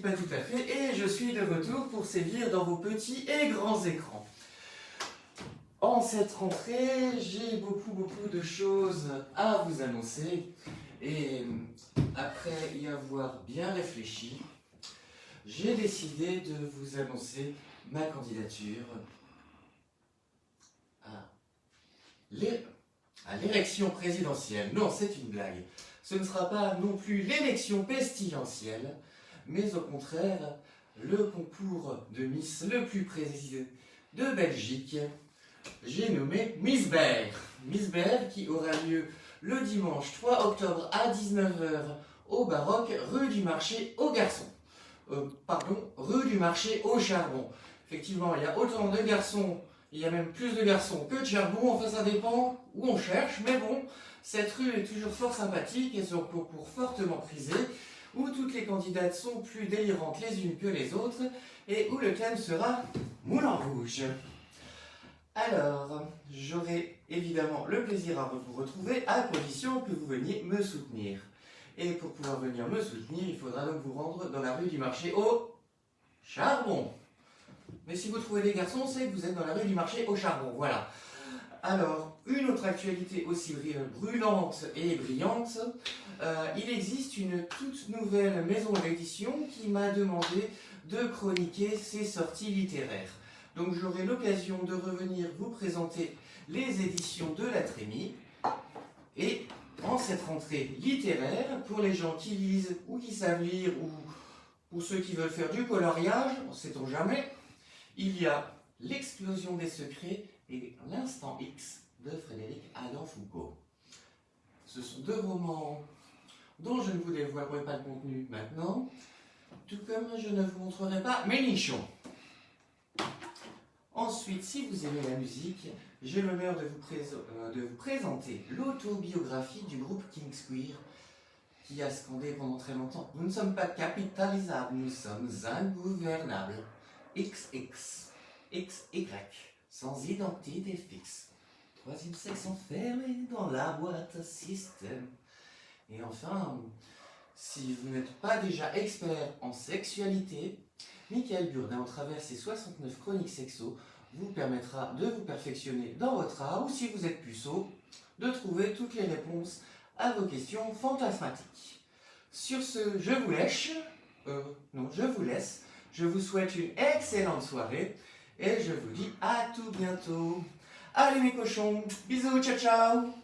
pas tout à fait, et je suis de retour pour sévir dans vos petits et grands écrans. En cette rentrée, j'ai beaucoup de choses à vous annoncer, et après y avoir bien réfléchi, j'ai décidé de vous annoncer ma candidature à l'élection présidentielle. Non, c'est une blague. Ce ne sera pas non plus l'élection pestilentielle, mais au contraire, le concours de Miss le plus précis de Belgique. J'ai nommé Miss Bear. Miss Bear qui aura lieu le dimanche 3 octobre à 19 h au Baroque, rue du Marché aux Garçons. Rue du Marché au Charbon. Effectivement, il y a autant de garçons, il y a même plus de garçons que de charbon, enfin ça dépend où on cherche, mais bon, cette rue est toujours fort sympathique et son concours fortement prisé, où toutes les candidates sont plus délirantes les unes que les autres, et où le thème sera Moulin Rouge. Alors, j'aurai évidemment le plaisir à vous retrouver à condition que vous veniez me soutenir. Et pour pouvoir venir me soutenir, il faudra donc vous rendre dans la rue du Marché au Charbon. Mais si vous trouvez des garçons, c'est que vous êtes dans la rue du Marché au Charbon, voilà. Alors, une autre actualité aussi brûlante et brillante, il existe une toute nouvelle maison d'édition qui m'a demandé de chroniquer ses sorties littéraires. Donc j'aurai l'occasion de revenir vous présenter les éditions de la Trémie. Et en cette rentrée littéraire, pour les gens qui lisent ou qui savent lire, ou pour ceux qui veulent faire du coloriage, on ne sait-on jamais, il y a L'explosion des secrets et L'instant X de Frédéric Adam Foucault. Ce sont deux romans dont je ne vous dévoilerai pas le contenu maintenant, tout comme je ne vous montrerai pas mes nichons. Ensuite, si vous aimez la musique, j'ai l'honneur de vous présenter l'autobiographie du groupe King's Queer, qui a scandé pendant très longtemps « Nous ne sommes pas capitalisables, nous sommes ingouvernables. XX, XY, sans identité fixe. Troisième sexe enfermé dans la boîte système. » Et enfin, si vous n'êtes pas déjà expert en sexualité, Michael Burdin, au travers ses 69 chroniques sexo, vous permettra de vous perfectionner dans votre art, ou si vous êtes puceau, de trouver toutes les réponses à vos questions fantasmatiques. Sur ce, je vous laisse. Je vous souhaite une excellente soirée et je vous dis à tout bientôt. Allez mes cochons, bisous, ciao ciao.